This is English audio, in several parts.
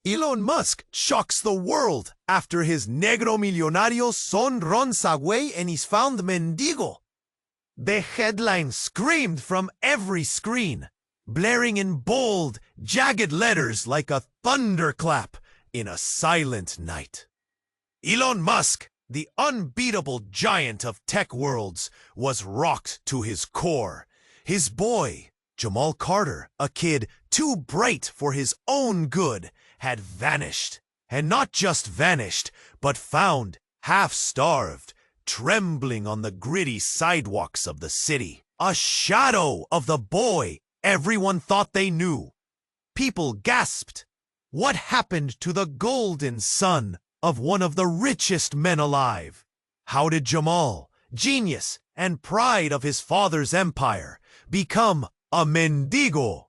Elon Musk shocks the world after his Negro Millonario son runs away and is found Mendigo. The headline screamed from every screen, blaring in bold, jagged letters like a thunderclap in a silent night. Elon Musk, the unbeatable giant of tech worlds, was rocked to his core. His boy, Jamal Carter, a kid too bright for his own good, had vanished. And not just vanished, but found, half-starved, trembling on the gritty sidewalks of the city. A shadow of the boy everyone thought they knew. People gasped. What happened to the golden son of one of the richest men alive? How did Jamal, genius and pride of his father's empire, become a Mendigo?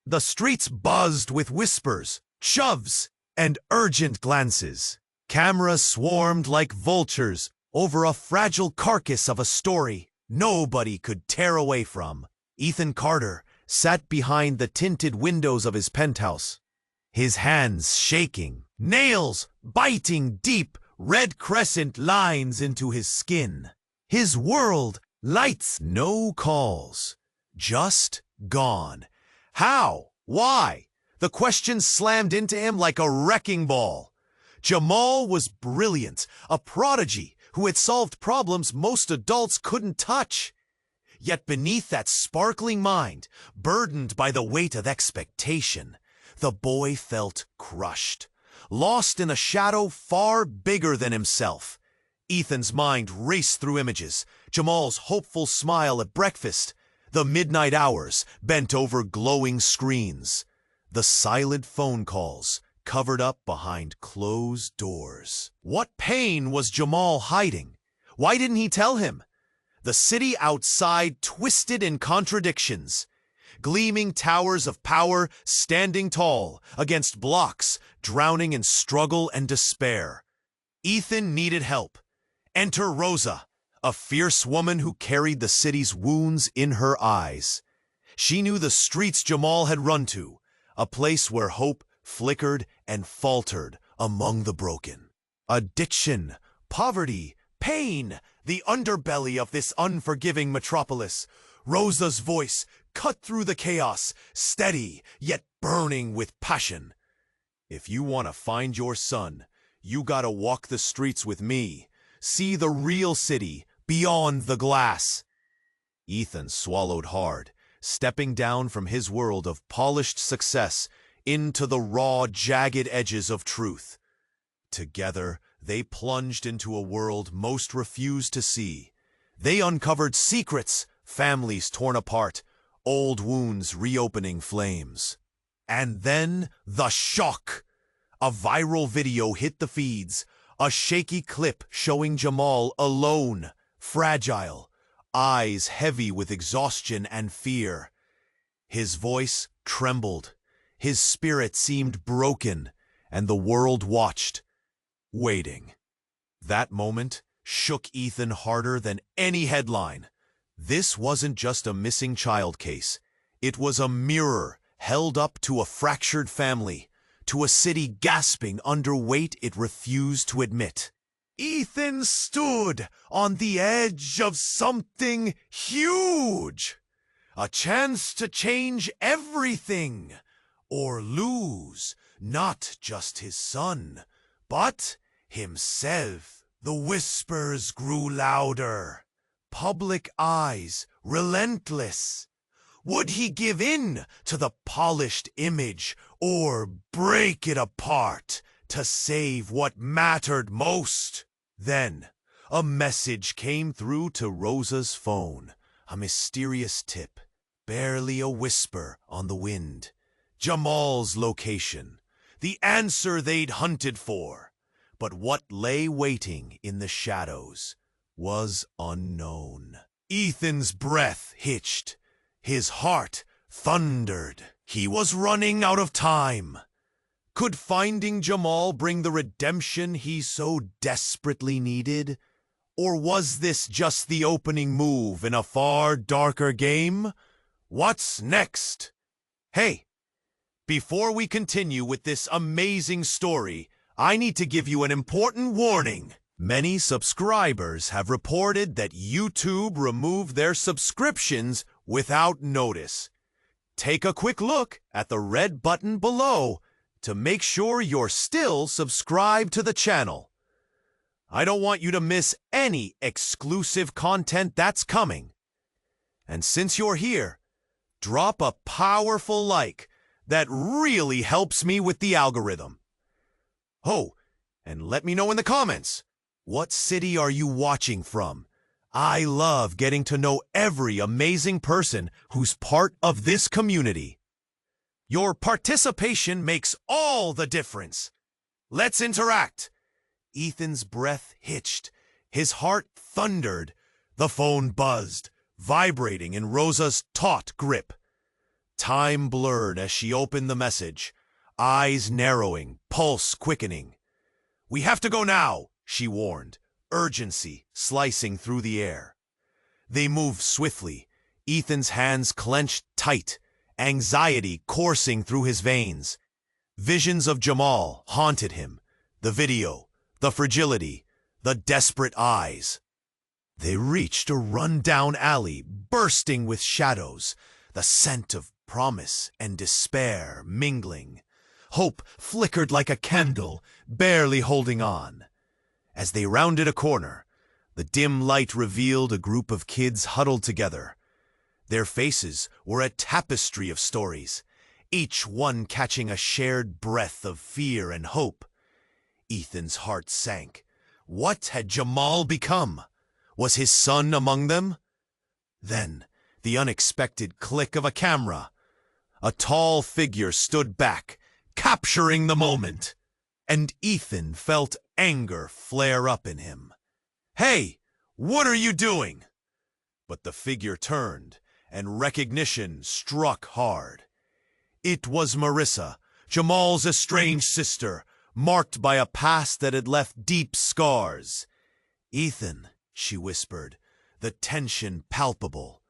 The streets buzzed with whispers, shoves, and urgent glances. Cameras swarmed like vultures over a fragile carcass of a story nobody could tear away from. Ethan Carter sat behind the tinted windows of his penthouse, his hands shaking, nails biting deep red crescent lines into his skin. His world lights, no calls, just gone. How? Why? The question slammed into him like a wrecking ball. Jamal was brilliant, a prodigy who had solved problems most adults couldn't touch. Yet beneath that sparkling mind, burdened by the weight of expectation, the boy felt crushed, lost in a shadow far bigger than himself. Ethan's mind raced through images, Jamal's hopeful smile at breakfast, the midnight hours bent over glowing screens, the silent phone calls covered up behind closed doors. What pain was Jamal hiding? Why didn't he tell him? The city outside twisted in contradictions. Gleaming towers of power standing tall against blocks drowning in struggle and despair. Ethan needed help. Enter Rosa, a fierce woman who carried the city's wounds in her eyes. She knew the streets Jamal had run to, a place where hope flickered and faltered among the broken. Addiction, poverty, pain, the underbelly of this unforgiving metropolis. Rosa's voice cut through the chaos, steady yet burning with passion. If you want to find your son, you gotta walk the streets with me. See the real city beyond the glass. Ethan swallowed hard, stepping down from his world of polished success into the raw, jagged edges of truth. Together, they plunged into a world most refused to see. They uncovered secrets, families torn apart, old wounds reopening flames. And then, the shock! A viral video hit the feeds, a shaky clip showing Jamal alone, fragile, eyes heavy with exhaustion and fear. His voice trembled, his spirit seemed broken, and the world watched, waiting. That moment shook Ethan harder than any headline. This wasn't just a missing child case. It was a mirror held up to a fractured family, to a city gasping under weight it refused to admit. Ethan stood on the edge of something huge. A chance to change everything, or lose not just his son, but himself. The whispers grew louder. Public eyes relentless. Would he give in to the polished image or break it apart to save what mattered most? Then, a message came through to Rosa's phone, a mysterious tip, barely a whisper on the wind. Jamal's location, the answer they'd hunted for. But what lay waiting in the shadows was unknown. Ethan's breath hitched. His heart thundered. He was running out of time. Could finding Jamal bring the redemption he so desperately needed? Or was this just the opening move in a far darker game? What's next? Hey, Before we continue with this amazing story, I need to give you an important warning. Many subscribers have reported that YouTube removed their subscriptions without notice. Take a quick look at the red button below to make sure you're still subscribed to the channel. I don't want you to miss any exclusive content that's coming. And since you're here, drop a powerful like. That really helps me with the algorithm. Oh, and let me know in the comments, what city are you watching from? I love getting to know every amazing person who's part of this community. Your participation makes all the difference. Let's interact. Ethan's breath hitched. His heart thundered. The phone buzzed, vibrating in Rosa's taut grip. Time blurred as she opened the message, eyes narrowing, pulse quickening. "We have to go now," she warned, urgency slicing through the air. They moved swiftly, Ethan's hands clenched tight, anxiety coursing through his veins. Visions of Jamal haunted him, the video, the fragility, the desperate eyes. They reached a run-down alley bursting with shadows, the scent of promise and despair mingling. Hope flickered like a candle, barely holding on. As they rounded a corner, the dim light revealed a group of kids huddled together. Their faces were a tapestry of stories, each one catching a shared breath of fear and hope. Ethan's heart sank. What had Jamal become? Was his son among them? Then, the unexpected click of a camera. A tall figure stood back, capturing the moment, and Ethan felt anger flare up in him. "Hey, what are you doing?" But the figure turned, and recognition struck hard. It was Marissa, Jamal's estranged sister, marked by a past that had left deep scars. "Ethan," she whispered, the tension palpable.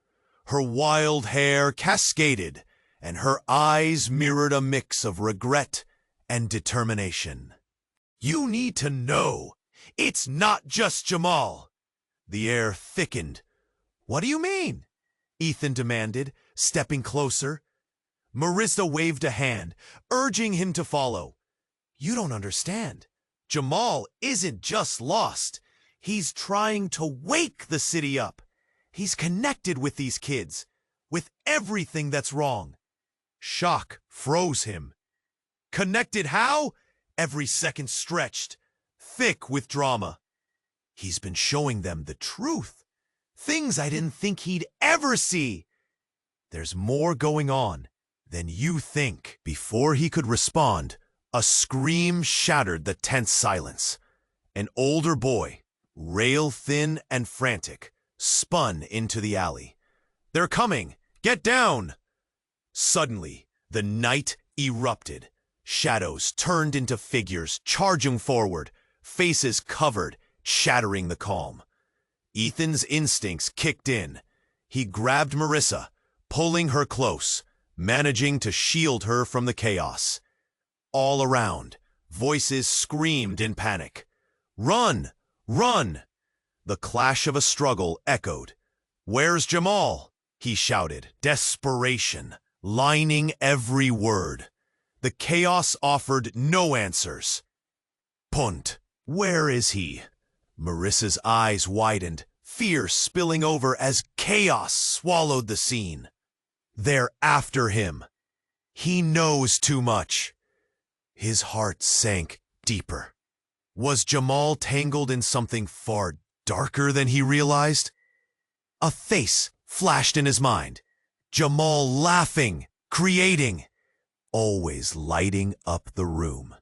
Her wild hair cascaded, and her eyes mirrored a mix of regret and determination. "You need to know, it's not just Jamal." The air thickened. "What do you mean?" Ethan demanded, stepping closer. Marissa waved a hand, urging him to follow. "You don't understand. Jamal isn't just lost. He's trying to wake the city up. He's connected with these kids, with everything that's wrong." Shock froze him. Connected how? Every second stretched, thick with drama. "He's been showing them the truth. Things I didn't think he'd ever see. There's more going on than you think." Before he could respond, a scream shattered the tense silence. An older boy, rail-thin and frantic, spun into the alley. "They're coming! Get down!" Suddenly, the night erupted. Shadows turned into figures, charging forward, faces covered, shattering the calm. Ethan's instincts kicked in. He grabbed Marissa, pulling her close, managing to shield her from the chaos. All around, voices screamed in panic. "Run! Run!" The clash of a struggle echoed. "Where's Jamal?" he shouted, desperation lining every word. The chaos offered no answers. "Punt, where is he?" Marissa's eyes widened, fear spilling over as chaos swallowed the scene. "They're after him. He knows too much." His heart sank deeper. Was Jamal tangled in something far darker than he realized? A face flashed in his mind. Jamal laughing, creating, always lighting up the room.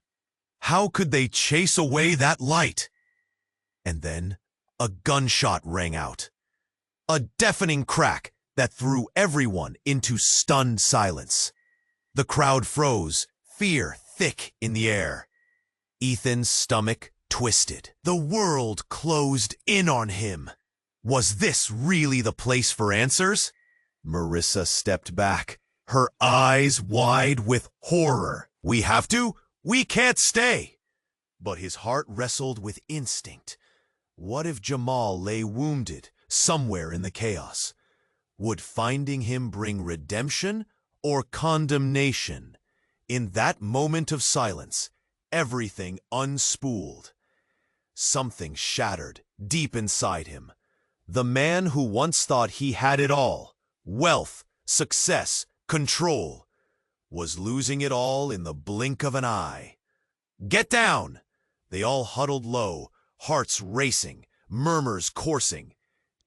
How could they chase away that light? And then a gunshot rang out. A deafening crack that threw everyone into stunned silence. The crowd froze, fear thick in the air. Ethan's stomach twisted. The world closed in on him. Was this really the place for answers? Marissa stepped back, her eyes wide with horror. We have to. We can't stay. But his heart wrestled with instinct. What if Jamal lay wounded somewhere in the chaos? Would finding him bring redemption or condemnation? In that moment of silence, everything unspooled. Something shattered deep inside him. The man who once thought he had it all, wealth, success, control, was losing it all in the blink of an eye. Get down! They all huddled low, hearts racing, murmurs coursing.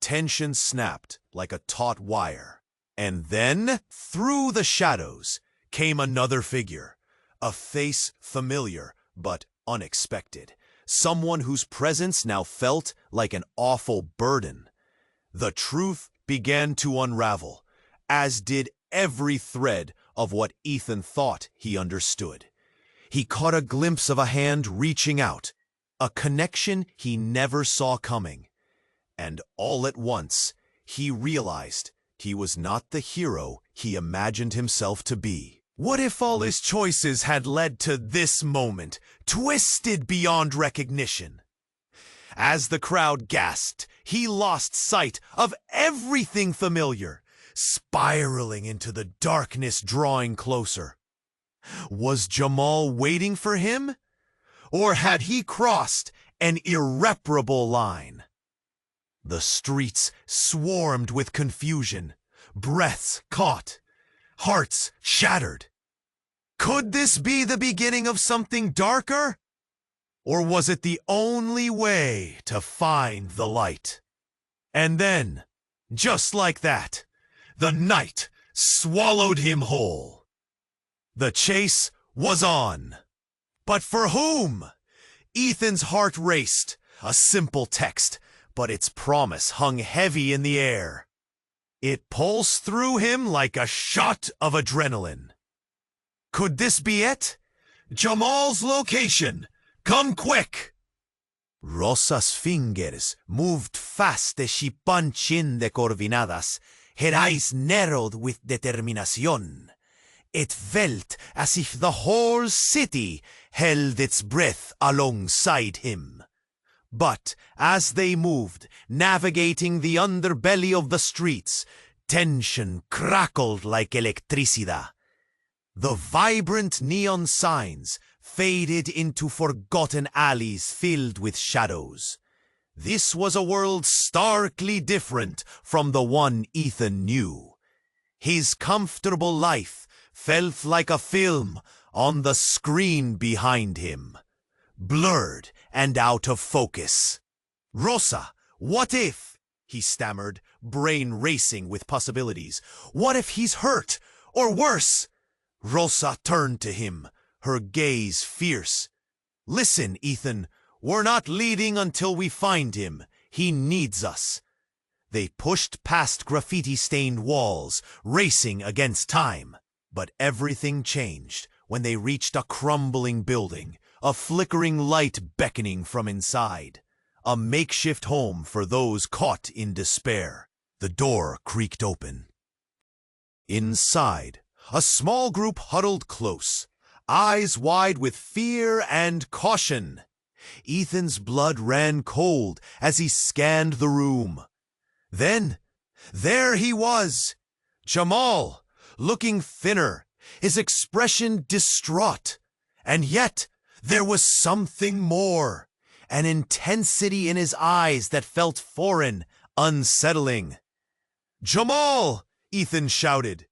Tension snapped like a taut wire. And then, through the shadows, came another figure. A face familiar, but unexpected. Someone whose presence now felt like an awful burden. The truth began to unravel, as did every thread of what Ethan thought he understood. He caught a glimpse of a hand reaching out, a connection he never saw coming. And all at once, he realized he was not the hero he imagined himself to be. What if all his choices had led to this moment, twisted beyond recognition? As the crowd gasped, he lost sight of everything familiar, spiraling into the darkness, drawing closer. Was Jamal waiting for him? Or had he crossed an irreparable line? The streets swarmed with confusion, breaths caught, hearts shattered. Could this be the beginning of something darker? Or was it the only way to find the light? And then, just like that, the night swallowed him whole. The chase was on. But for whom? Ethan's heart raced. A simple text, but its promise hung heavy in the air. It pulsed through him like a shot of adrenaline. Could this be it? Jamal's location! Come quick! Rosa's fingers moved fast as she punched in the coordinadas, her eyes narrowed with determination. It felt as if the whole city held its breath alongside him. But as they moved, navigating the underbelly of the streets, tension crackled like electricity. The vibrant neon signs faded into forgotten alleys filled with shadows. This was a world starkly different from the one Ethan knew. His comfortable life felt like a film on the screen behind him, blurred and out of focus. Rosa, what if? He stammered, brain racing with possibilities. What if he's hurt? Or worse? Rosa turned to him, her gaze fierce. Listen, Ethan, we're not leading until we find him. He needs us. They pushed past graffiti-stained walls, racing against time. But everything changed when they reached a crumbling building, a flickering light beckoning from inside. A makeshift home for those caught in despair. The door creaked open. Inside, a small group huddled close, eyes wide with fear and caution. Ethan's blood ran cold as he scanned the room. Then, there he was, Jamal, looking thinner, his expression distraught. And yet, there was something more, an intensity in his eyes that felt foreign, unsettling. Jamal! Ethan shouted,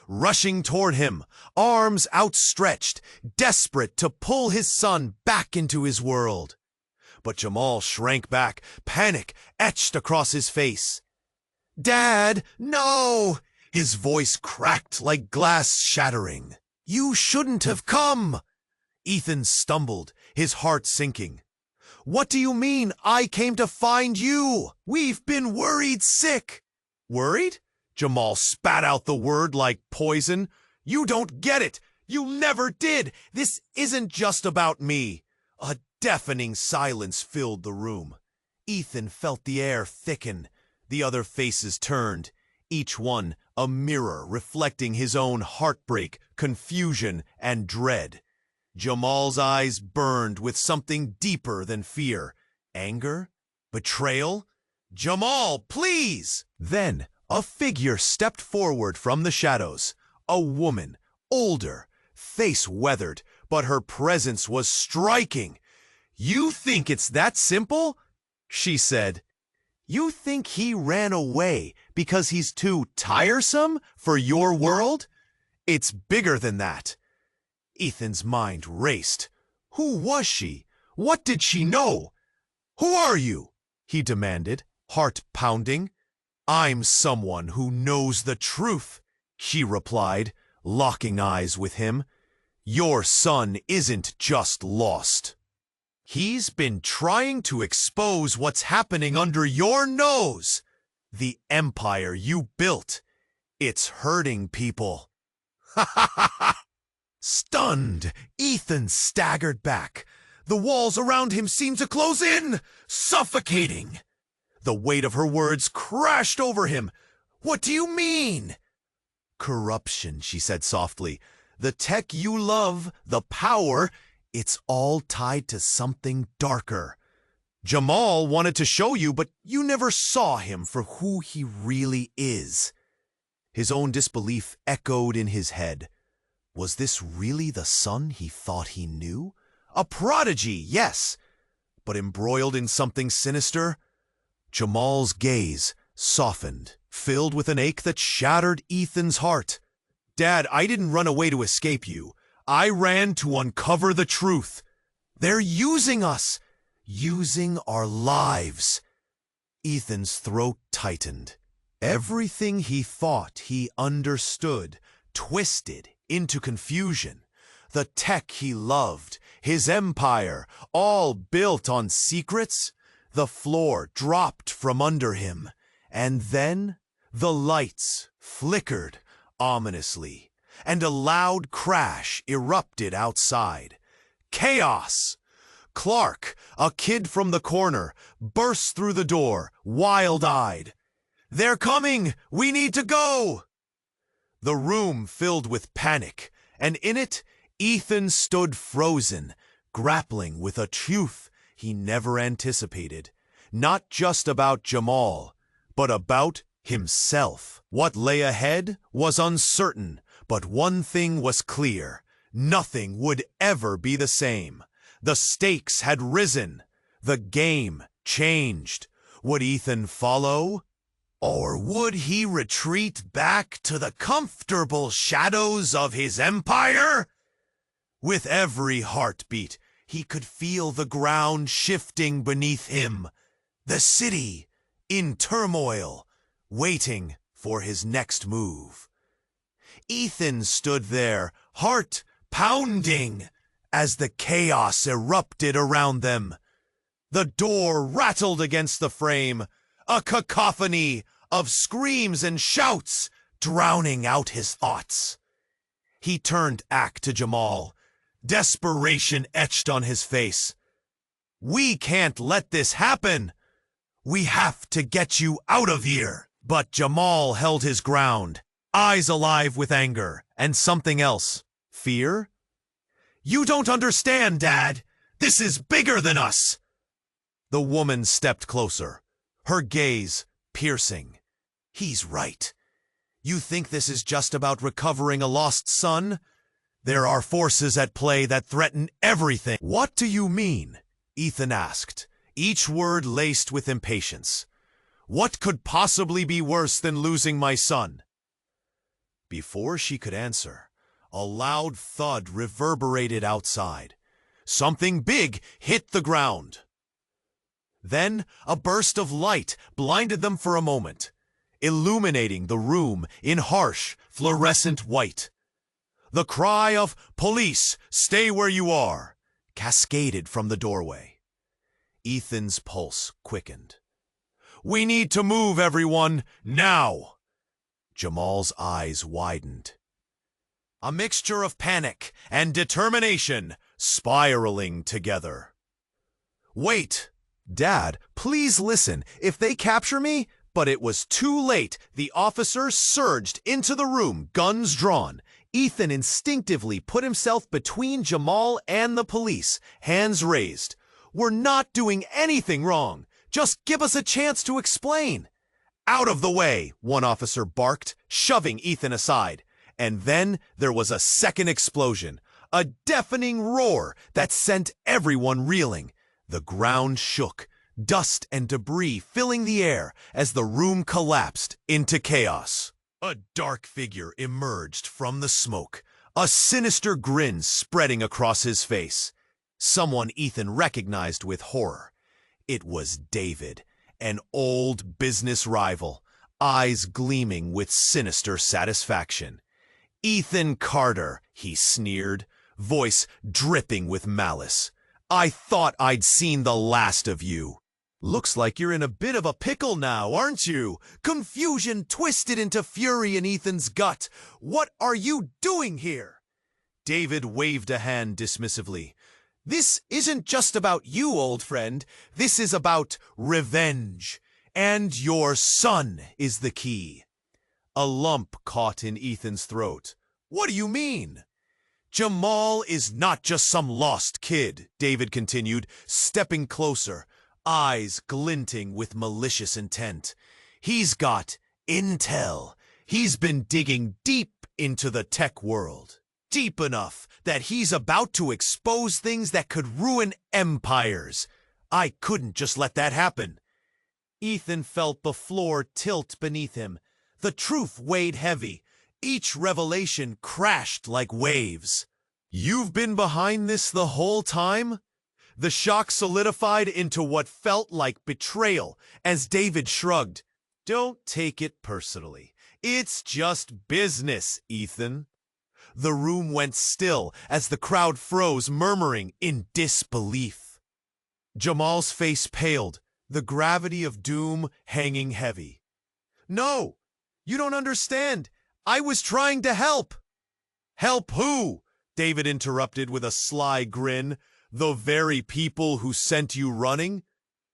rushing toward him, arms outstretched, desperate to pull his son back into his world. But Jamal shrank back, panic etched across his face. Dad, no! His voice cracked like glass shattering. You shouldn't have come! Ethan stumbled, his heart sinking. What do you mean I came to find you? We've been worried sick. Worried? Jamal spat out the word like poison. You don't get it. You never did. This isn't just about me. A deafening silence filled the room. Ethan felt the air thicken. The other faces turned. each one a mirror reflecting his own heartbreak, confusion, and dread. Jamal's eyes burned with something deeper than fear. Anger? Betrayal? Jamal, please! Then a figure stepped forward from the shadows. A woman, older, face weathered, but her presence was striking. "You think it's that simple?" she said. "You think he ran away because he's too tiresome for your world? It's bigger than that." Ethan's mind raced. Who was she? What did she know? "Who are you?" he demanded, heart pounding. "I'm someone who knows the truth," she replied, locking eyes with him. "Your son isn't just lost. He's been trying to expose what's happening under your nose. The empire you built. It's hurting people." Ha ha ha ha! Stunned, Ethan staggered back. The walls around him seemed to close in, suffocating. The weight of her words crashed over him. "What do you mean?" "Corruption," she said softly. "The tech you love, the power, it's all tied to something darker. Jamal wanted to show you, but you never saw him for who he really is." His own disbelief echoed in his head. Was this really the son he thought he knew? A prodigy, yes, but embroiled in something sinister? Jamal's gaze softened, filled with an ache that shattered Ethan's heart. "Dad, I didn't run away to escape you. I ran to uncover the truth. They're using us, using our lives." Ethan's throat tightened. Everything he thought he understood twisted into confusion. The tech he loved, his empire, all built on secrets. The floor dropped from under him, and then the lights flickered ominously, and a loud crash erupted outside. Chaos! Clark, a kid from the corner, burst through the door, wild-eyed. "They're coming! We need to go!" The room filled with panic, and in it, Ethan stood frozen, grappling with a truth he never anticipated. Not just about Jamal, but about himself. What lay ahead was uncertain, but one thing was clear. Nothing would ever be the same. The stakes had risen. The game changed. Would Ethan follow? Or would he retreat back to the comfortable shadows of his empire? With every heartbeat, he could feel the ground shifting beneath him. The city, in turmoil, waiting for his next move. Ethan stood there, heart pounding, as the chaos erupted around them. The door rattled against the frame, a cacophony of screams and shouts drowning out his thoughts. He turned back to Jamal, desperation etched on his face. "We can't let this happen. We have to get you out of here." But Jamal held his ground, eyes alive with anger and something else. Fear? "You don't understand, Dad. This is bigger than us." The woman stepped closer, her gaze piercing. "He's right. You think this is just about recovering a lost son? There are forces at play that threaten everything." "What do you mean?" Ethan asked, each word laced with impatience. "What could possibly be worse than losing my son?" Before she could answer, a loud thud reverberated outside. Something big hit the ground. Then a burst of light blinded them for a moment, illuminating the room in harsh, fluorescent white. The cry of "Police, stay where you are!" cascaded from the doorway. Ethan's pulse quickened. "We need to move, everyone, now!" Jamal's eyes widened. A mixture of panic and determination spiraling together. "Wait! Dad, please listen. If they capture me, But it was too late. The officer surged into the room, guns drawn. Ethan instinctively put himself between Jamal and the police, hands raised. "We're not doing anything wrong. Just give us a chance to explain." "Out of the way," one officer barked, shoving Ethan aside. And then there was a second explosion, a deafening roar that sent everyone reeling. The ground shook, dust and debris filling the air as the room collapsed into chaos. A dark figure emerged from the smoke, a sinister grin spreading across his face. Someone Ethan recognized with horror. It was David, an old business rival, eyes gleaming with sinister satisfaction. "Ethan Carter," he sneered, voice dripping with malice. "I thought I'd seen the last of you." "Looks like you're in a bit of a pickle now, aren't you?" Confusion twisted into fury in Ethan's gut. "What are you doing here?" David waved a hand dismissively. "This isn't just about you, old friend. This is about revenge. And your son is the key." A lump caught in Ethan's throat. "What do you mean?" "Jamal is not just some lost kid," David continued, stepping closer, eyes glinting with malicious intent. "He's got intel. He's been digging deep into the tech world. Deep enough that he's about to expose things that could ruin empires. I couldn't just let that happen." Ethan felt the floor tilt beneath him. The truth weighed heavy. Each revelation crashed like waves. "You've been behind this the whole time?" The shock solidified into what felt like betrayal as David shrugged. "Don't take it personally. It's just business, Ethan." The room went still as the crowd froze, murmuring in disbelief. Jamal's face paled, the gravity of doom hanging heavy. "No, you don't understand. I was trying to help." "Help who?" David interrupted with a sly grin. "The very people who sent you running?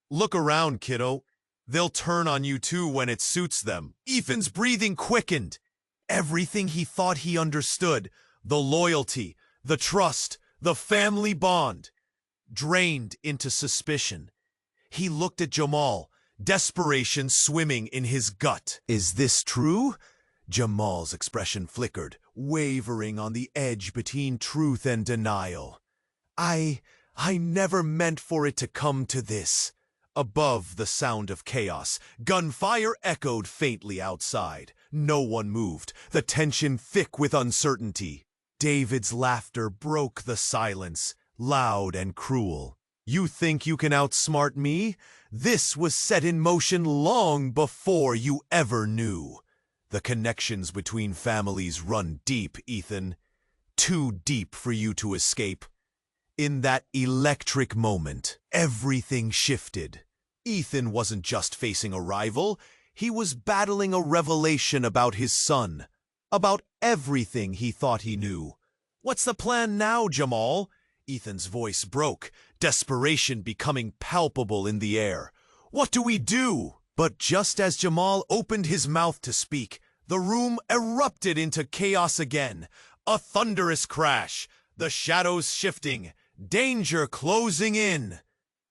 Look around, kiddo. They'll turn on you too when it suits them." Ethan's breathing quickened. Everything he thought he understood, the loyalty, the trust, the family bond, drained into suspicion. He looked at Jamal, desperation swimming in his gut. "Is this true?" Jamal's expression flickered, wavering on the edge between truth and denial. I never meant for it to come to this." Above the sound of chaos, gunfire echoed faintly outside. No one moved, the tension thick with uncertainty. David's laughter broke the silence, loud and cruel. "You think you can outsmart me? This was set in motion long before you ever knew. The connections between families run deep, Ethan. Too deep for you to escape." In that electric moment, everything shifted. Ethan wasn't just facing a rival, he was battling a revelation about his son, about everything he thought he knew. "What's the plan now, Jamal?" Ethan's voice broke, desperation becoming palpable in the air. "What do we do?" But just as Jamal opened his mouth to speak, the room erupted into chaos again. A thunderous crash, the shadows shifting, danger closing in.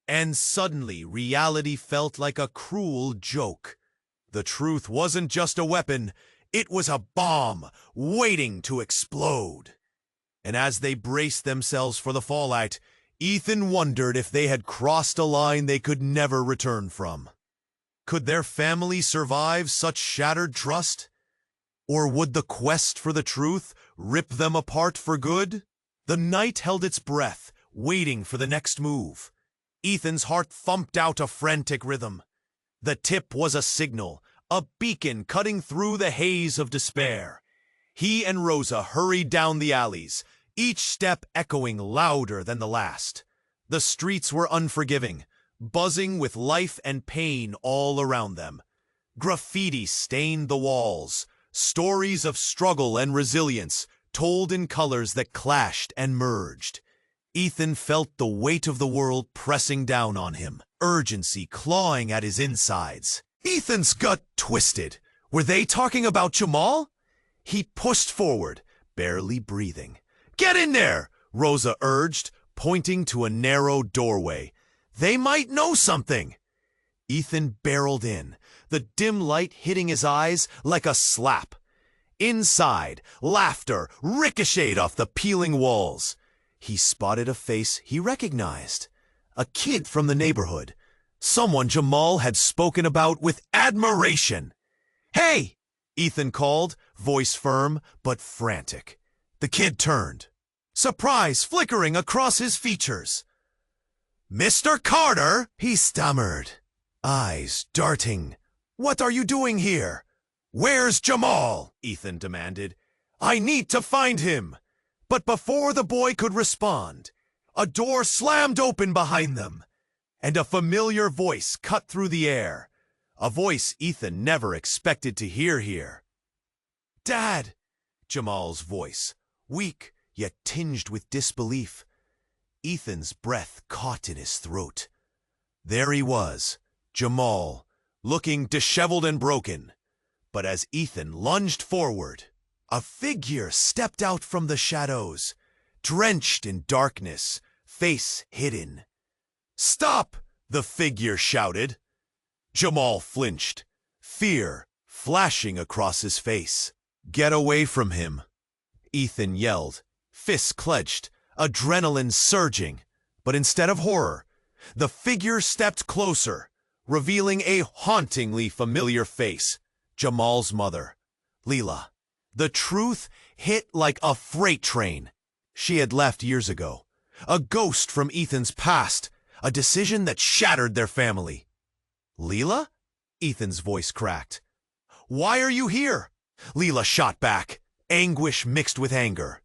And suddenly, reality felt like a cruel joke. The truth wasn't just a weapon, it was a bomb waiting to explode. And as they braced themselves for the fallout, Ethan wondered if they had crossed a line they could never return from. Could their family survive such shattered trust? Or would the quest for the truth rip them apart for good? The night held its breath, waiting for the next move. Ethan's heart thumped out a frantic rhythm. The tip was a signal, a beacon cutting through the haze of despair. He and Rosa hurried down the alleys, each step echoing louder than the last. The streets were unforgiving, buzzing with life and pain all around them. Graffiti stained the walls, stories of struggle and resilience told in colors that clashed and merged. Ethan felt the weight of the world pressing down on him, urgency clawing at his insides. Ethan's gut twisted. Were they talking about Jamal? He pushed forward, barely breathing. "Get in there," Rosa urged, pointing to a narrow doorway. "They might know something." Ethan barreled in, the dim light hitting his eyes like a slap. Inside, laughter ricocheted off the peeling walls. He spotted a face he recognized. A kid from the neighborhood. Someone Jamal had spoken about with admiration. "Hey!" Ethan called, voice firm but frantic. The kid turned, surprise flickering across his features. "Mr. Carter," he stammered, eyes darting. "What are you doing here?" "Where's Jamal?" Ethan demanded. "I need to find him." But before the boy could respond, a door slammed open behind them, and a familiar voice cut through the air. A voice Ethan never expected to hear here. "Dad!" Jamal's voice, weak yet tinged with disbelief. Ethan's breath caught in his throat. There he was, Jamal, looking disheveled and broken. But as Ethan lunged forward, a figure stepped out from the shadows, drenched in darkness, face hidden. "Stop!" the figure shouted. Jamal flinched, fear flashing across his face. "Get away from him!" Ethan yelled, fists clenched, adrenaline surging. But instead of horror, the figure stepped closer, revealing a hauntingly familiar face. Jamal's mother, Leela. The truth hit like a freight train. She had left years ago. A ghost from Ethan's past, a decision that shattered their family. "Leela?" Ethan's voice cracked. "Why are you here?" Leela shot back, anguish mixed with anger.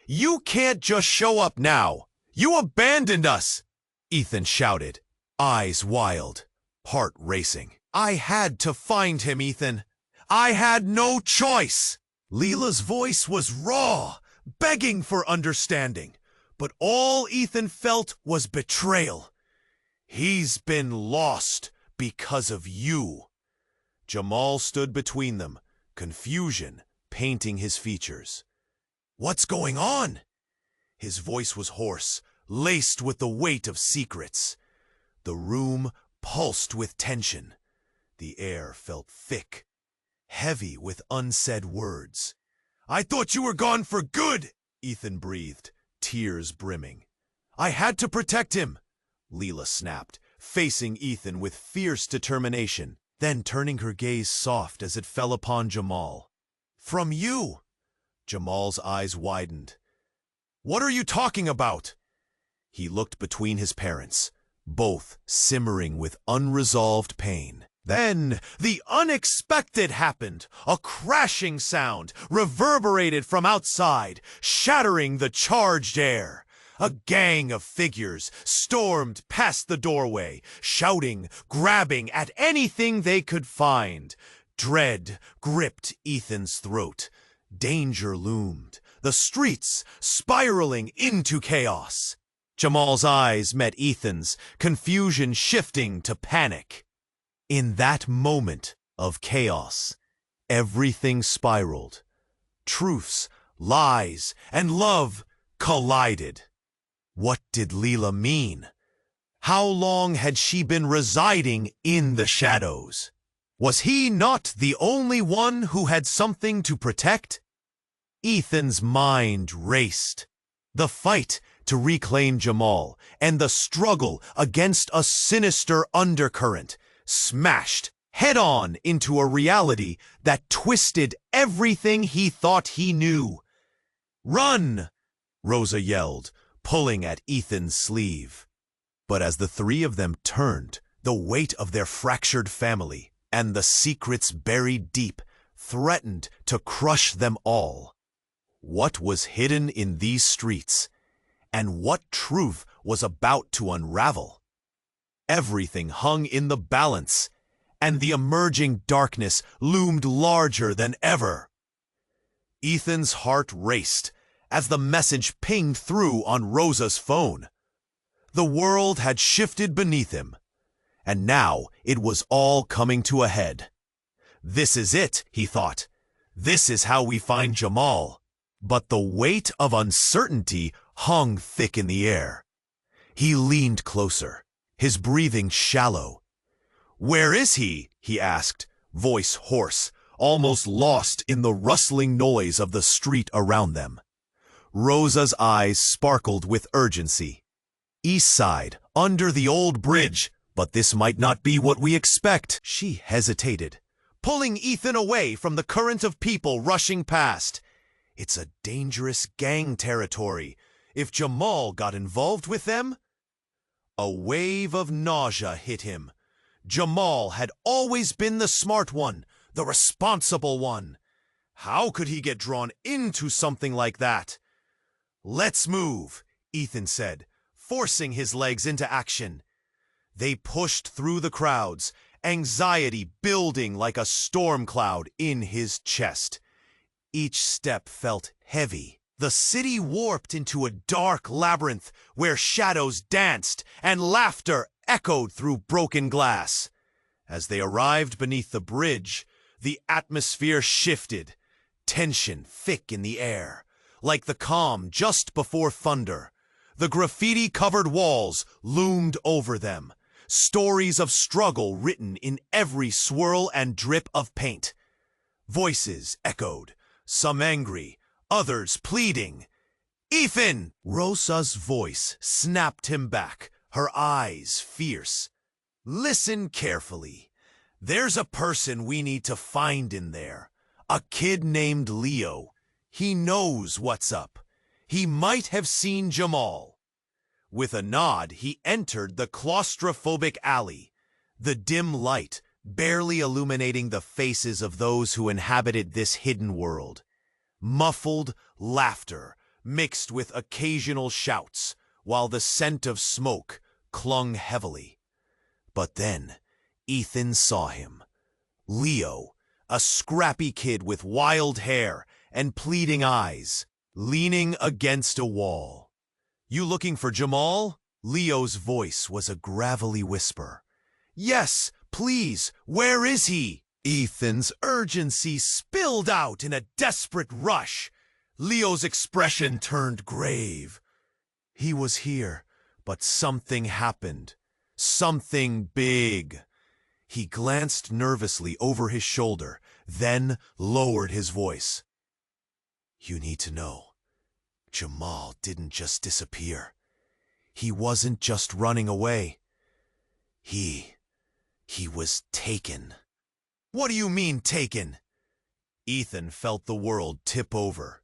"You can't just show up now. You abandoned us!" Ethan shouted, eyes wild, heart racing. "I had to find him, Ethan. I had no choice." Leela's voice was raw, begging for understanding. But all Ethan felt was betrayal. "He's been lost because of you." Jamal stood between them, confusion painting his features. "What's going on?" His voice was hoarse, laced with the weight of secrets. The room pulsed with tension. The air felt thick, heavy with unsaid words. "I thought you were gone for good," Ethan breathed, tears brimming. "I had to protect him," Leela snapped, facing Ethan with fierce determination, then turning her gaze soft as it fell upon Jamal. "From you?" Jamal's eyes widened. "What are you talking about?" He looked between his parents, both simmering with unresolved pain. Then the unexpected happened. A crashing sound reverberated from outside, shattering the charged air. A gang of figures stormed past the doorway, shouting, grabbing at anything they could find. Dread gripped Ethan's throat. Danger loomed, the streets spiraling into chaos. Jamal's eyes met Ethan's, confusion shifting to panic. In that moment of chaos, everything spiraled. Truths, lies, and love collided. What did Leela mean? How long had she been residing in the shadows? Was he not the only one who had something to protect? Ethan's mind raced. The fight to reclaim Jamal and the struggle against a sinister undercurrent smashed head-on into a reality that twisted everything he thought he knew. "Run!" Rosa yelled, pulling at Ethan's sleeve. But as the three of them turned, the weight of their fractured family and the secrets buried deep threatened to crush them all. What was hidden in these streets, and what truth was about to unravel? Everything hung in the balance, and the emerging darkness loomed larger than ever. Ethan's heart raced as the message pinged through on Rosa's phone. The world had shifted beneath him. And now it was all coming to a head. This is it, he thought. This is how we find Jamal. But the weight of uncertainty hung thick in the air. He leaned closer, his breathing shallow. "Where is he?" he asked, voice hoarse, almost lost in the rustling noise of the street around them. Rosa's eyes sparkled with urgency. "East side, under the old bridge, but this might not be what we expect." She hesitated, pulling Ethan away from the current of people rushing past. It's a dangerous gang territory. If Jamal got involved with them? A wave of nausea hit him. Jamal had always been the smart one, the responsible one. How could he get drawn into something like that? "Let's move," Ethan said, forcing his legs into action. They pushed through the crowds, anxiety building like a storm cloud in his chest. Each step felt heavy. The city warped into a dark labyrinth where shadows danced and laughter echoed through broken glass. As they arrived beneath the bridge, the atmosphere shifted, tension thick in the air, like the calm just before thunder. The graffiti-covered walls loomed over them, stories of struggle written in every swirl and drip of paint. Voices echoed, some angry, others pleading. "Ethan!" Rosa's voice snapped him back, her eyes fierce. "Listen carefully. There's a person we need to find in there. A kid named Leo. He knows what's up. He might have seen Jamal." With a nod, he entered the claustrophobic alley, the dim light barely illuminating the faces of those who inhabited this hidden world. Muffled laughter mixed with occasional shouts, while the scent of smoke clung heavily. But then Ethan saw him. Leo, a scrappy kid with wild hair and pleading eyes, leaning against a wall. "You looking for Jamal?" Leo's voice was a gravelly whisper. "Yes, please, where is he?" Ethan's urgency spilled out in a desperate rush. Leo's expression turned grave. He was here, but something happened. Something big. He glanced nervously over his shoulder, then lowered his voice. "You need to know, Jamal didn't just disappear. He wasn't just running away. He was taken." "What do you mean, taken?" Ethan felt the world tip over.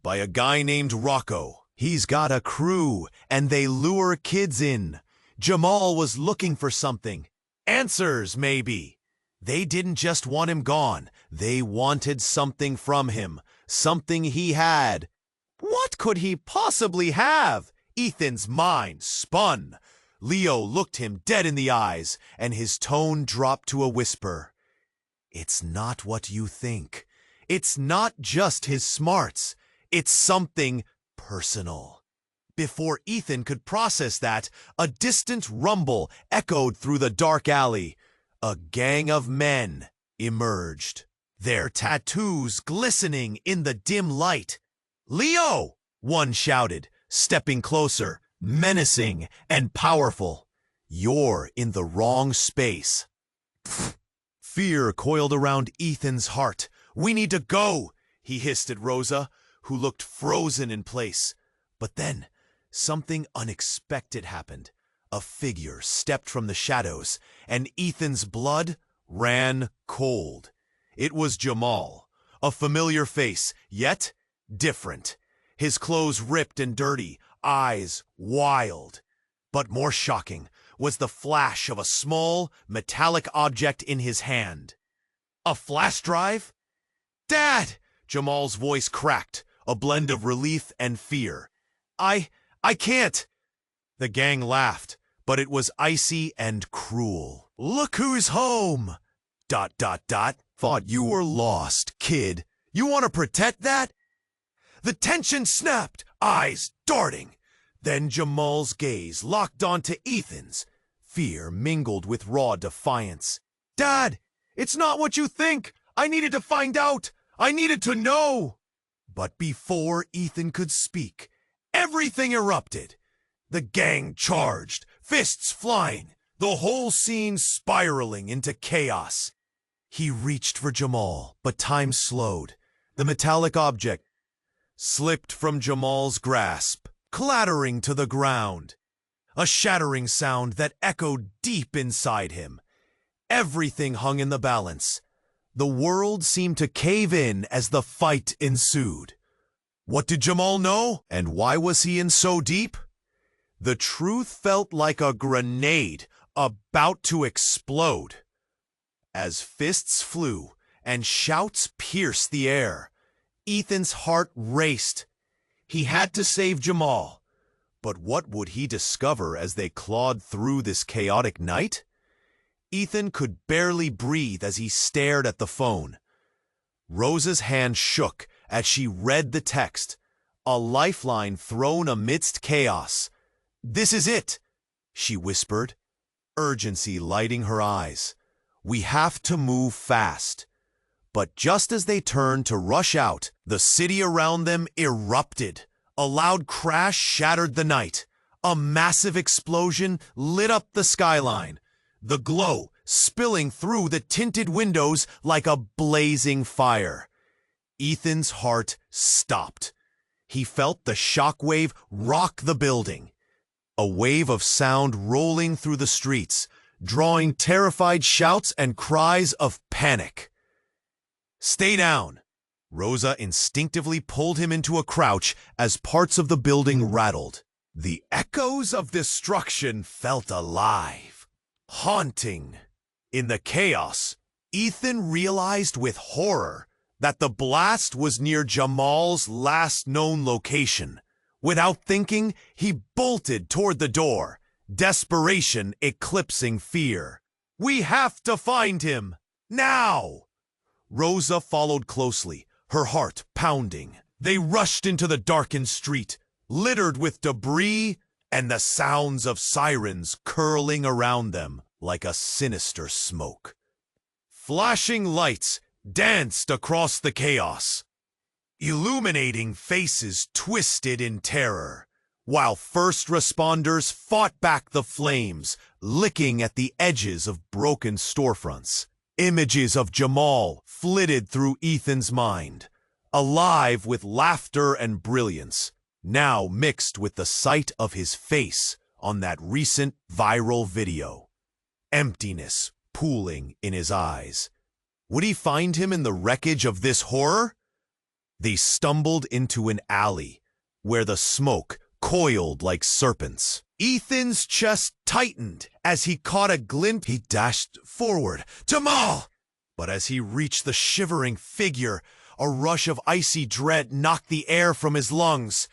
"By a guy named Rocco. He's got a crew, and they lure kids in. Jamal was looking for something. Answers, maybe. They didn't just want him gone. They wanted something from him. Something he had." What could he possibly have? Ethan's mind spun. Leo looked him dead in the eyes, and his tone dropped to a whisper. "It's not what you think. It's not just his smarts. It's something personal." Before Ethan could process that, a distant rumble echoed through the dark alley. A gang of men emerged, their tattoos glistening in the dim light. "Leo!" one shouted, stepping closer, menacing and powerful. "You're in the wrong space." Fear coiled around Ethan's heart. "We need to go," he hissed at Rosa, who looked frozen in place. But then, something unexpected happened. A figure stepped from the shadows, and Ethan's blood ran cold. It was Jamal, a familiar face, yet different. His clothes ripped and dirty, eyes wild. But more shocking was the flash of a small, metallic object in his hand. A flash drive? "Dad!" Jamal's voice cracked, a blend of relief and fear. I can't." The gang laughed, but it was icy and cruel. "Look who's home! ... Thought you were lost, kid. You want to protect that?" The tension snapped, eyes darting. Then Jamal's gaze locked onto Ethan's, Fear mingled with raw defiance. "Dad, it's not what you think! I needed to find out! I needed to know!" But before Ethan could speak, everything erupted. The gang charged, fists flying, the whole scene spiraling into chaos. He reached for Jamal, but time slowed. The metallic object slipped from Jamal's grasp, clattering to the ground. A shattering sound that echoed deep inside him. Everything hung in the balance. The world seemed to cave in as the fight ensued. What did Jamal know, and why was he in so deep? The truth felt like a grenade about to explode. As fists flew and shouts pierced the air, Ethan's heart raced. He had to save Jamal. But what would he discover as they clawed through this chaotic night? Ethan could barely breathe as he stared at the phone. Rosa's hand shook as she read the text, a lifeline thrown amidst chaos. "This is it," she whispered, urgency lighting her eyes. "We have to move fast." But just as they turned to rush out, the city around them erupted. A loud crash shattered the night. A massive explosion lit up the skyline, the glow spilling through the tinted windows like a blazing fire. Ethan's heart stopped. He felt the shockwave rock the building. A wave of sound rolling through the streets, drawing terrified shouts and cries of panic. "Stay down!" Rosa instinctively pulled him into a crouch as parts of the building rattled. The echoes of destruction felt alive, haunting. In the chaos, Ethan realized with horror that the blast was near Jamal's last known location. Without thinking, he bolted toward the door, desperation eclipsing fear. "We have to find him! Now!" Rosa followed closely, her heart pounding. They rushed into the darkened street, littered with debris and the sounds of sirens curling around them like a sinister smoke. Flashing lights danced across the chaos. Illuminating faces twisted in terror, while first responders fought back the flames, licking at the edges of broken storefronts. Images of Jamal flitted through Ethan's mind, alive with laughter and brilliance, now mixed with the sight of his face on that recent viral video. Emptiness pooling in his eyes. Would he find him in the wreckage of this horror? They stumbled into an alley where the smoke coiled like serpents. Ethan's chest tightened as he caught a glint. He dashed forward. "Jamal!" But as he reached the shivering figure, a rush of icy dread knocked the air from his lungs.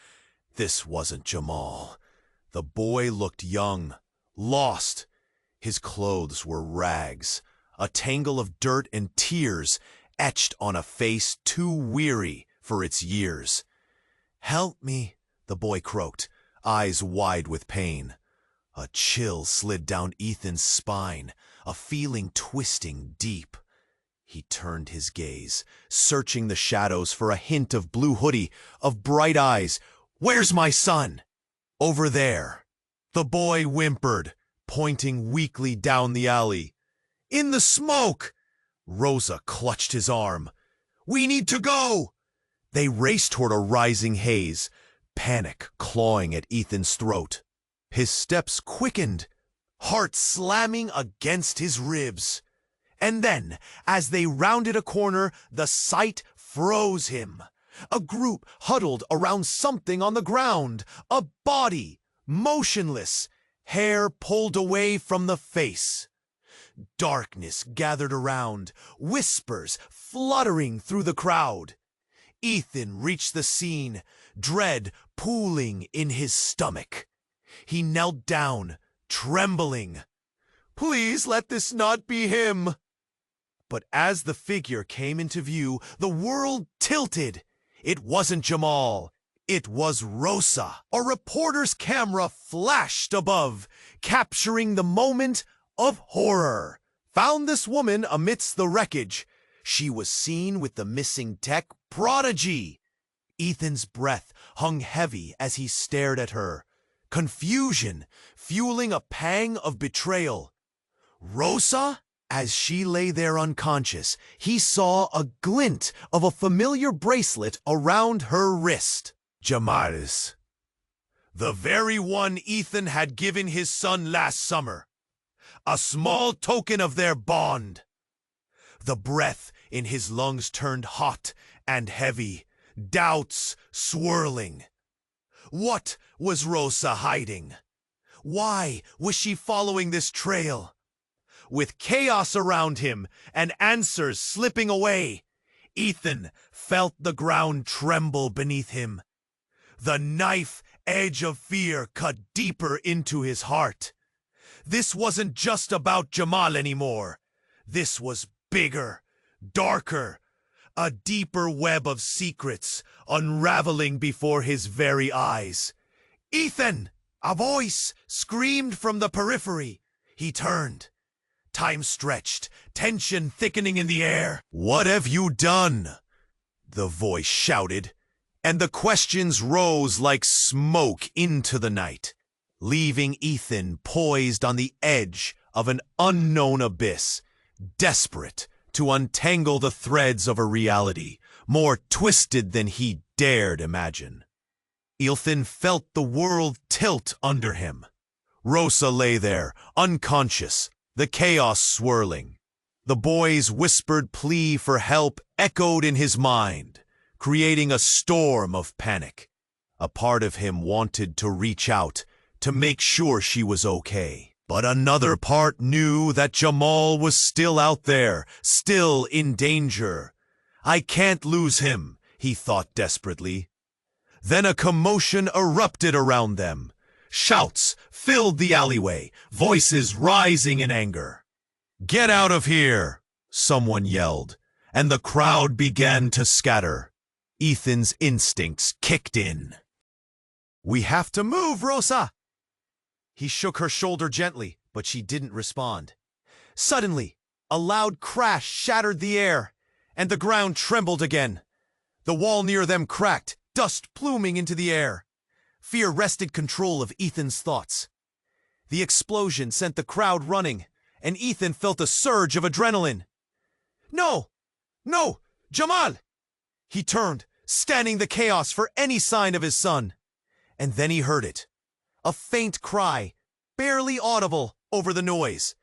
This wasn't Jamal. The boy looked young, lost. His clothes were rags, a tangle of dirt and tears etched on a face too weary for its years. "Help me," the boy croaked, eyes wide with pain. A chill slid down Ethan's spine, a feeling twisting deep. He turned his gaze, searching the shadows for a hint of blue hoodie, of bright eyes. "Where's my son?" "Over there." The boy whimpered, pointing weakly down the alley. "In the smoke!" Rosa clutched his arm. "We need to go!" They raced toward a rising haze, panic clawing at Ethan's throat. His steps quickened, heart slamming against his ribs. And then, as they rounded a corner, the sight froze him. A group huddled around something on the ground, a body, motionless, hair pulled away from the face. Darkness gathered around, whispers fluttering through the crowd. Ethan reached the scene, dread pooling in his stomach. He knelt down, trembling. "Please let this not be him." But as the figure came into view, the world tilted. It wasn't Jamal. It was Rosa. A reporter's camera flashed above, capturing the moment of horror. Found this woman amidst the wreckage. She was seen with the missing tech prodigy. Ethan's breath hung heavy as he stared at her, confusion fueling a pang of betrayal. Rosa? As she lay there unconscious, he saw a glint of a familiar bracelet around her wrist. Jamal's. The very one Ethan had given his son last summer. A small token of their bond. The breath in his lungs turned hot and heavy, doubts swirling. What was Rosa hiding? Why was she following this trail? With chaos around him and answers slipping away, Ethan felt the ground tremble beneath him. The knife edge of fear cut deeper into his heart. This wasn't just about Jamal anymore. This was bigger, darker, a deeper web of secrets unraveling before his very eyes. "Ethan!" A voice screamed from the periphery. He turned. Time stretched, tension thickening in the air. "What have you done?" the voice shouted, and the questions rose like smoke into the night, leaving Ethan poised on the edge of an unknown abyss, desperate to untangle the threads of a reality more twisted than he dared imagine. Ethan felt the world tilt under him. Rosa lay there, unconscious, the chaos swirling. The boy's whispered plea for help echoed in his mind, creating a storm of panic. A part of him wanted to reach out to make sure she was okay. But another part knew that Jamal was still out there, still in danger. "I can't lose him," he thought desperately. Then a commotion erupted around them. Shouts filled the alleyway, voices rising in anger. "Get out of here!" someone yelled, and the crowd began to scatter. Ethan's instincts kicked in. "We have to move, Rosa!" He shook her shoulder gently, but she didn't respond. Suddenly, a loud crash shattered the air, and the ground trembled again. The wall near them cracked, dust pluming into the air. Fear wrested control of Ethan's thoughts. The explosion sent the crowd running, and Ethan felt a surge of adrenaline. "No! No! Jamal!" He turned, scanning the chaos for any sign of his son. And then he heard it. A faint cry, barely audible over the noise.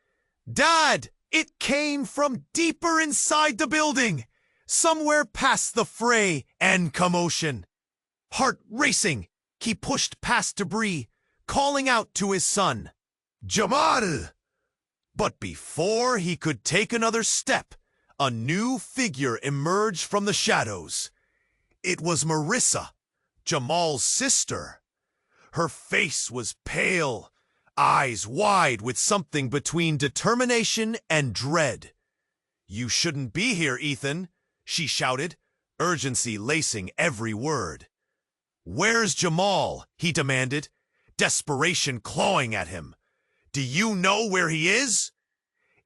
"Dad!" It came from deeper inside the building, somewhere past the fray and commotion. Heart racing, he pushed past debris, calling out to his son, "Jamal!" But before he could take another step, a new figure emerged from the shadows. It was Marissa, Jamal's sister. Her face was pale, eyes wide with something between determination and dread. "You shouldn't be here, Ethan," she shouted, urgency lacing every word. "Where's Jamal?" he demanded, desperation clawing at him. "Do you know where he is?"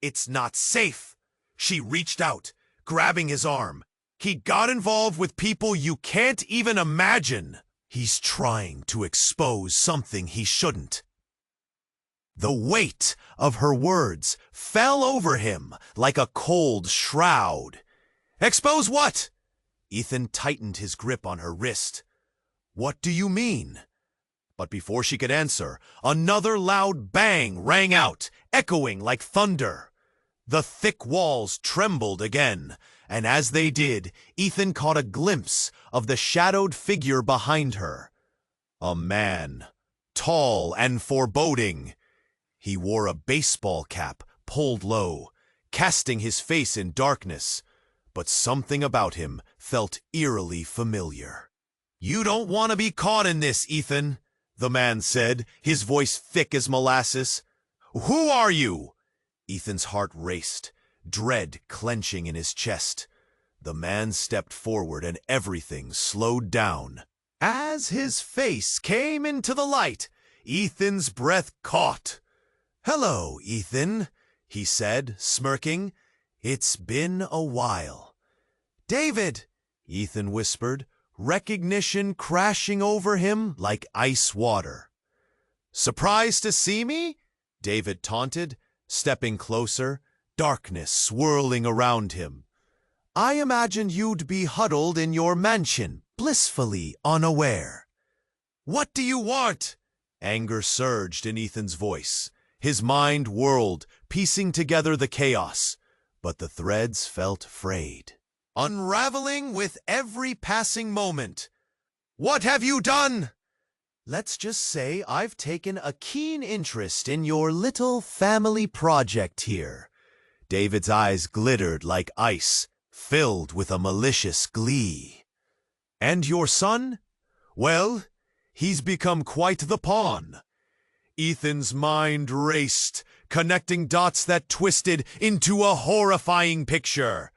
"It's not safe." She reached out, grabbing his arm. "He got involved with people you can't even imagine. He's trying to expose something he shouldn't." The weight of her words fell over him like a cold shroud. "Expose what?" Ethan tightened his grip on her wrist. "What do you mean?" But before she could answer, another loud bang rang out, echoing like thunder. The thick walls trembled again, and as they did, Ethan caught a glimpse of the shadowed figure behind her. A man, tall and foreboding. He wore a baseball cap pulled low, casting his face in darkness, but something about him felt eerily familiar. "You don't want to be caught in this, Ethan," the man said, his voice thick as molasses. "Who are you?" Ethan's heart raced, dread clenching in his chest. The man stepped forward and everything slowed down. As his face came into the light, Ethan's breath caught. "Hello, Ethan," he said, smirking. "It's been a while." "David," Ethan whispered, recognition crashing over him like ice water. "Surprised to see me?" David taunted, stepping closer, darkness swirling around him. "I imagined you'd be huddled in your mansion, blissfully unaware." "What do you want?" Anger surged in Ethan's voice. His mind whirled, piecing together the chaos, but the threads felt frayed, unraveling with every passing moment. "What have you done?" "Let's just say I've taken a keen interest in your little family project here." David's eyes glittered like ice, filled with a malicious glee. "And your son? Well, he's become quite the pawn." Ethan's mind raced, connecting dots that twisted into a horrifying picture.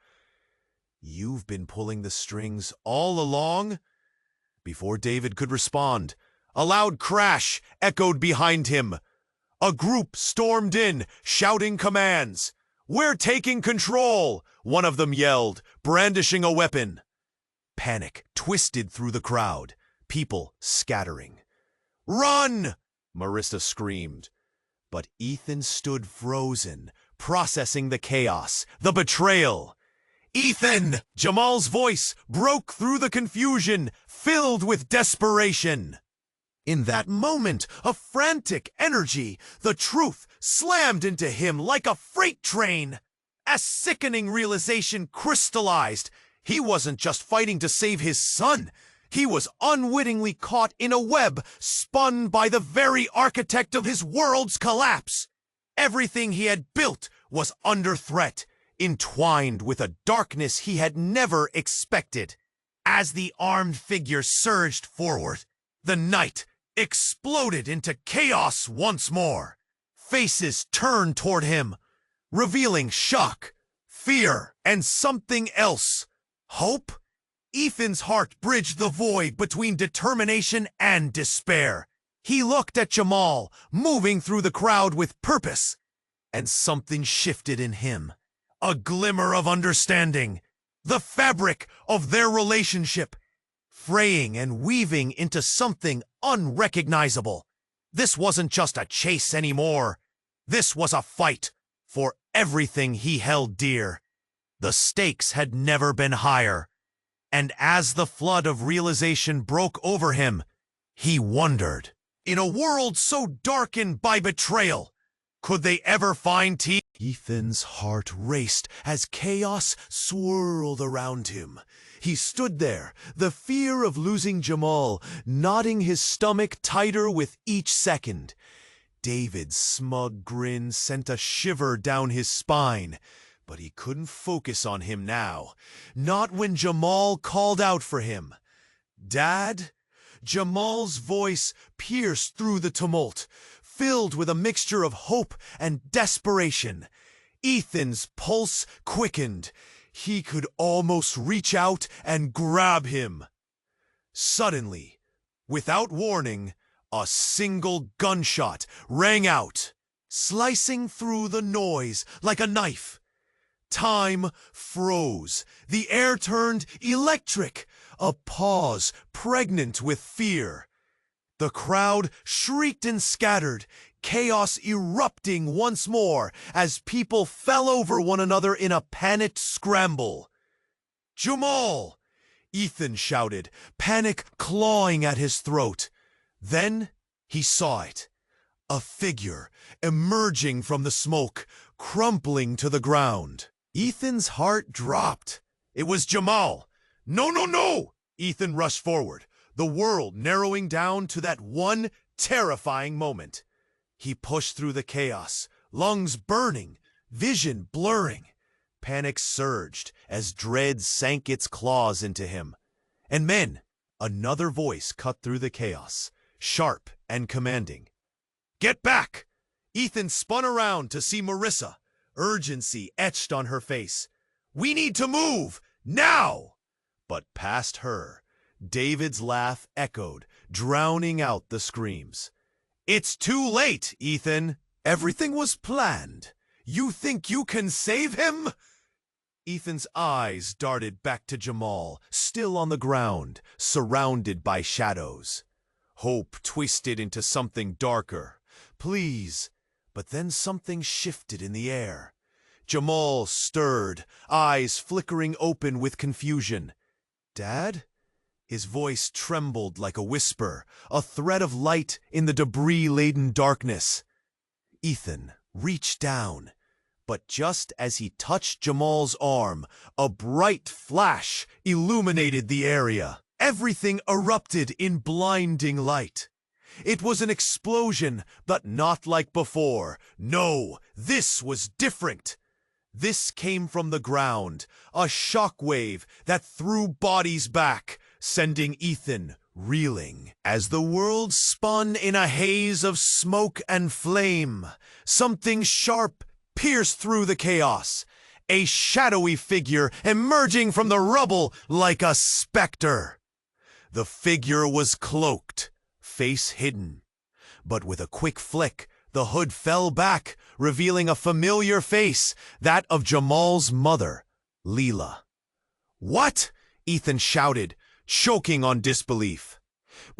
"You've been pulling the strings all along?" Before David could respond, a loud crash echoed behind him. A group stormed in, shouting commands. "We're taking control!" one of them yelled, brandishing a weapon. Panic twisted through the crowd, people scattering. "Run!" Marissa screamed. But Ethan stood frozen, processing the chaos, the betrayal. "Ethan!" Jamal's voice broke through the confusion, filled with desperation. In that moment of frantic energy, the truth slammed into him like a freight train. A sickening realization crystallized. He wasn't just fighting to save his son. He was unwittingly caught in a web spun by the very architect of his world's collapse. Everything he had built was under threat, entwined with a darkness he had never expected. As the armed figure surged forward, the night exploded into chaos once more. Faces turned toward him, revealing shock, fear, and something else. Hope? Ethan's heart bridged the void between determination and despair. He looked at Jamal, moving through the crowd with purpose, and something shifted in him. A glimmer of understanding. The fabric of their relationship, fraying and weaving into something unrecognizable. This wasn't just a chase anymore. This was a fight for everything he held dear. The stakes had never been higher. And as the flood of realization broke over him, he wondered, in a world so darkened by betrayal, could they ever find peace? Ethan's heart raced as chaos swirled around him. He stood there, the fear of losing Jamal knotting his stomach tighter with each second. David's smug grin sent a shiver down his spine, but he couldn't focus on him now, not when Jamal called out for him. "Dad?" Jamal's voice pierced through the tumult, filled with a mixture of hope and desperation. Ethan's pulse quickened. He could almost reach out and grab him. Suddenly, without warning, a single gunshot rang out, slicing through the noise like a knife. Time froze. The air turned electric. A pause pregnant with fear. The crowd shrieked and scattered, chaos erupting once more as people fell over one another in a panicked scramble. "Jamal!" Ethan shouted, panic clawing at his throat. Then he saw it. A figure emerging from the smoke, crumpling to the ground. Ethan's heart dropped. It was Jamal. "No, no, no!" Ethan rushed forward, the world narrowing down to that one terrifying moment. He pushed through the chaos, lungs burning, vision blurring. Panic surged as dread sank its claws into him. And then, another voice cut through the chaos, sharp and commanding. "Get back!" Ethan spun around to see Marissa, urgency etched on her face. "We need to move! Now!" But past her, David's laugh echoed, drowning out the screams. "It's too late, Ethan. Everything was planned. You think you can save him?" Ethan's eyes darted back to Jamal, still on the ground, surrounded by shadows. Hope twisted into something darker. Please. But then something shifted in the air. Jamal stirred, eyes flickering open with confusion. "Dad?" His voice trembled like a whisper, a thread of light in the debris-laden darkness. Ethan reached down, but just as he touched Jamal's arm, a bright flash illuminated the area. Everything erupted in blinding light. It was an explosion, but not like before. No, this was different. This came from the ground, a shockwave that threw bodies back, sending Ethan reeling. As the world spun in a haze of smoke and flame, something sharp pierced through the chaos, a shadowy figure emerging from the rubble like a specter. The figure was cloaked, face hidden, but with a quick flick, the hood fell back, revealing a familiar face, that of Jamal's mother, Leela. "What?" Ethan shouted, choking on disbelief.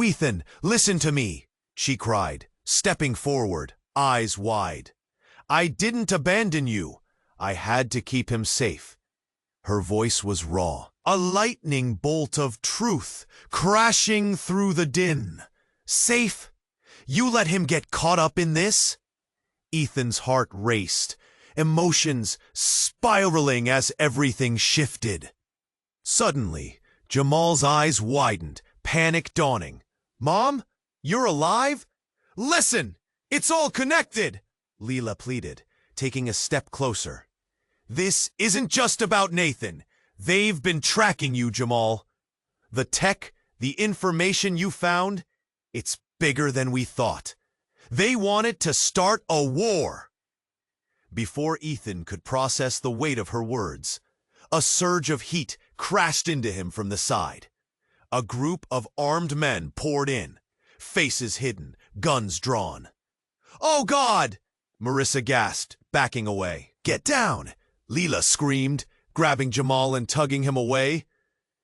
"Ethan, listen to me," she cried, stepping forward, eyes wide. "I didn't abandon you. I had to keep him safe." Her voice was raw, a lightning bolt of truth crashing through the din. "Safe? You let him get caught up in this?" Ethan's heart raced, emotions spiraling as everything shifted. Suddenly, Jamal's eyes widened, panic dawning. "Mom, you're alive? Listen, it's all connected," Leela pleaded, taking a step closer. "This isn't just about Nathan. They've been tracking you, Jamal. The tech, the information you found, it's bigger than we thought. They wanted to start a war." Before Ethan could process the weight of her words, a surge of heat crashed into him from the side. A group of armed men poured in, faces hidden, guns drawn. "Oh, God!" Marissa gasped, backing away. "Get down!" Leela screamed, grabbing Jamal and tugging him away.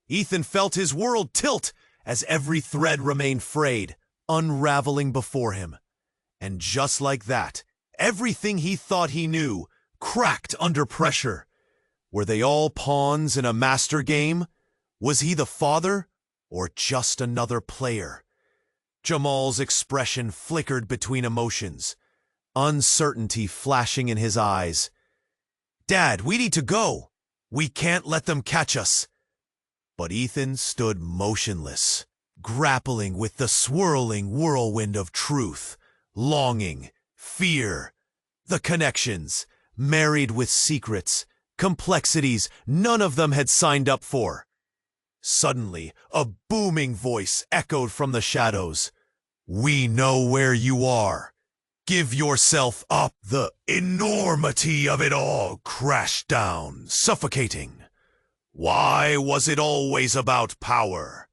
Ethan felt his world tilt as every thread remained frayed, unraveling before him. And just like that, everything he thought he knew cracked under pressure. Were they all pawns in a master game? Was he the father, or just another player? Jamal's expression flickered between emotions, uncertainty flashing in his eyes. "Dad, we need to go. We can't let them catch us." But Ethan stood motionless, grappling with the swirling whirlwind of truth, longing, fear, the connections, married with secrets, complexities none of them had signed up for. Suddenly, a booming voice echoed from the shadows. "We know where you are. Give yourself up." The enormity of it all crashed down, suffocating. Why was it always about power?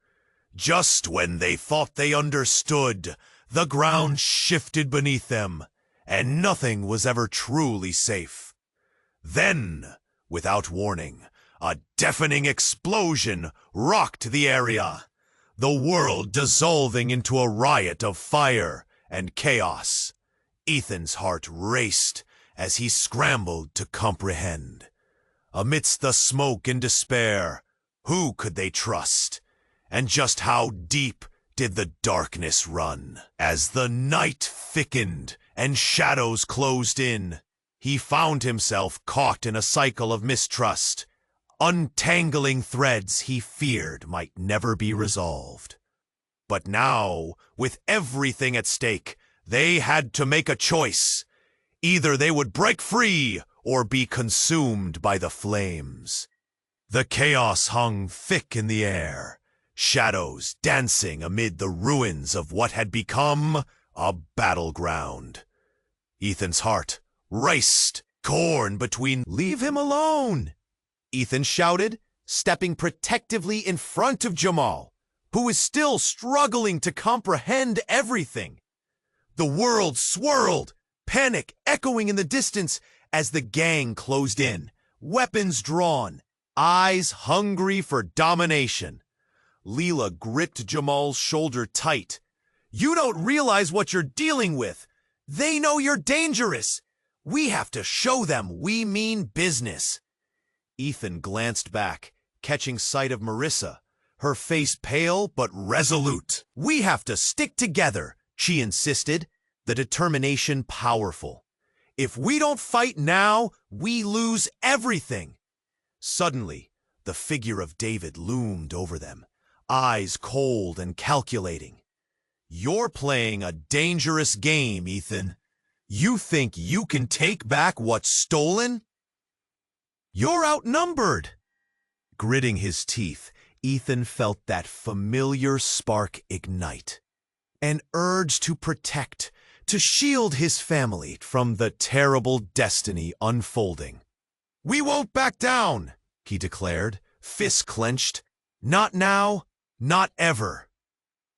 Just when they thought they understood, the ground shifted beneath them, and nothing was ever truly safe. Then, without warning, a deafening explosion rocked the area, the world dissolving into a riot of fire and chaos. Ethan's heart raced as he scrambled to comprehend. Amidst the smoke and despair, who could they trust? And just how deep did the darkness run? As the night thickened and shadows closed in, he found himself caught in a cycle of mistrust, untangling threads he feared might never be resolved. But now, with everything at stake, they had to make a choice. Either they would break free or be consumed by the flames. The chaos hung thick in the air, shadows dancing amid the ruins of what had become a battleground. Ethan's heart raced, torn between. "Leave him alone!" Ethan shouted, stepping protectively in front of Jamal. who is still struggling to comprehend everything. The world swirled, panic echoing in the distance as the gang closed in, weapons drawn, eyes hungry for domination. Leela gripped Jamal's shoulder tight. "You don't realize what you're dealing with. They know you're dangerous. We have to show them we mean business." Ethan glanced back, catching sight of Marissa, her face pale but resolute. "We have to stick together," she insisted, the determination powerful. "If we don't fight now, we lose everything." Suddenly, the figure of David loomed over them, eyes cold and calculating. "You're playing a dangerous game, Ethan. You think you can take back what's stolen? You're outnumbered." Gritting his teeth, Ethan felt that familiar spark ignite. An urge to protect, to shield his family from the terrible destiny unfolding. "We won't back down," he declared, fists clenched. "Not now, not ever."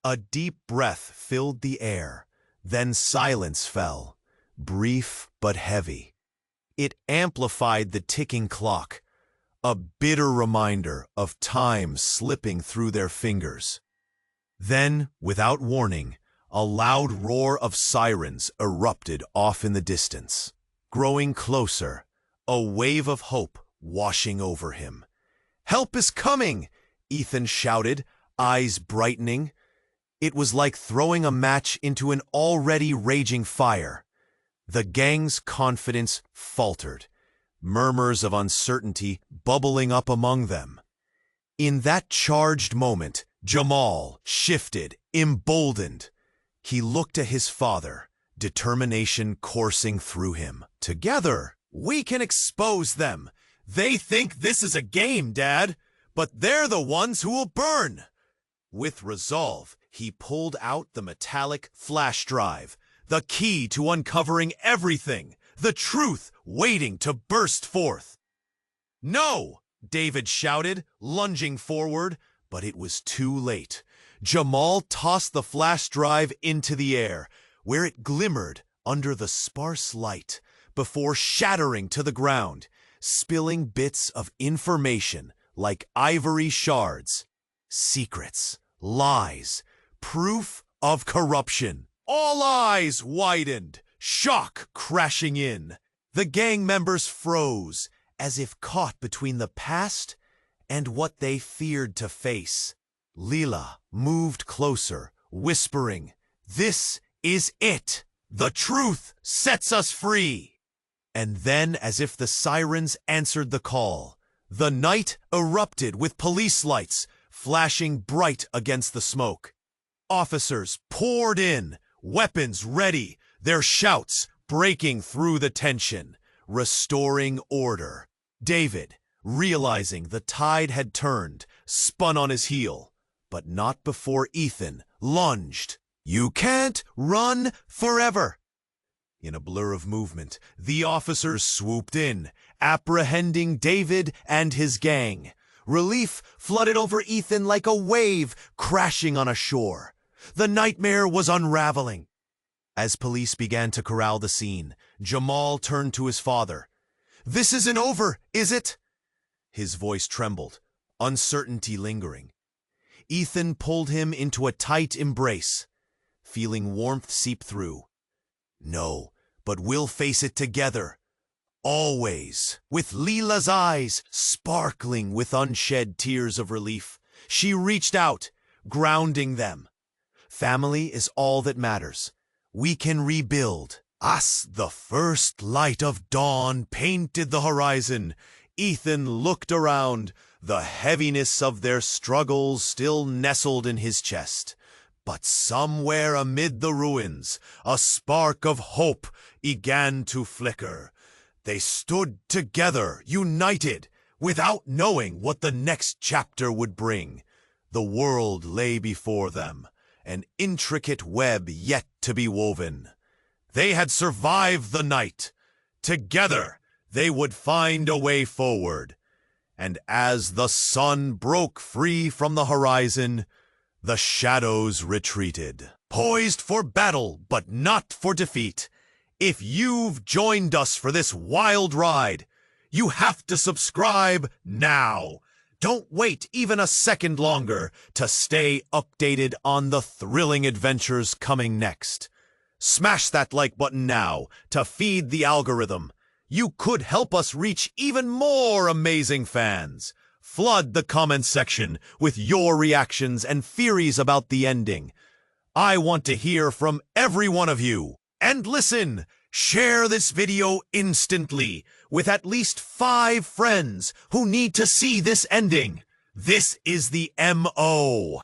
A deep breath filled the air, then silence fell, brief but heavy. It amplified the ticking clock, a bitter reminder of time slipping through their fingers. Then, without warning, a loud roar of sirens erupted off in the distance. Growing closer, a wave of hope washing over him. "Help is coming!" Ethan shouted, eyes brightening. It was like throwing a match into an already raging fire. The gang's confidence faltered, murmurs of uncertainty bubbling up among them. In that charged moment, Jamal shifted, emboldened. He looked at his father, determination coursing through him. "Together, we can expose them. They think this is a game, Dad, but they're the ones who will burn." With resolve, he pulled out the metallic flash drive, the key to uncovering everything, the truth waiting to burst forth. "No!" David shouted, lunging forward, but it was too late. Jamal tossed the flash drive into the air, where it glimmered under the sparse light, before shattering to the ground, spilling bits of information like ivory shards. Secrets, lies, proof of corruption. All eyes widened, shock crashing in. The gang members froze, as if caught between the past and what they feared to face. Leela moved closer, whispering, "This is it. The truth sets us free." And then, as if the sirens answered the call, the night erupted with police lights flashing bright against the smoke. Officers poured in, weapons ready, their shouts breaking through the tension, restoring order. David, realizing the tide had turned, spun on his heel, but not before Ethan lunged. "You can't run forever." In a blur of movement, the officers swooped in, apprehending David and his gang. Relief flooded over Ethan like a wave crashing on a shore. The nightmare was unraveling. As police began to corral the scene, Jamal turned to his father. "This isn't over, is it?" His voice trembled, uncertainty lingering. Ethan pulled him into a tight embrace, feeling warmth seep through. "No, but we'll face it together. Always." With Leela's eyes sparkling with unshed tears of relief, she reached out, grounding them. "Family is all that matters. We can rebuild." As the first light of dawn painted the horizon, Ethan looked around, the heaviness of their struggles still nestled in his chest. But somewhere amid the ruins, a spark of hope began to flicker. They stood together, united, without knowing what the next chapter would bring. The world lay before them, an intricate web yet to be woven. They had survived the night. Together, they would find a way forward. And as the sun broke free from the horizon, The shadows retreated, poised for battle but not for defeat. If you've joined us for this wild ride, you have to subscribe now. Don't wait even a second longer to stay updated on the thrilling adventures coming next. Smash that like button now to feed the algorithm. You could help us reach even more amazing fans. Flood the comment section with your reactions and theories about the ending. I want to hear from every one of you. And listen, share this video instantly with at least 5 friends who need to see this ending. This is the MO.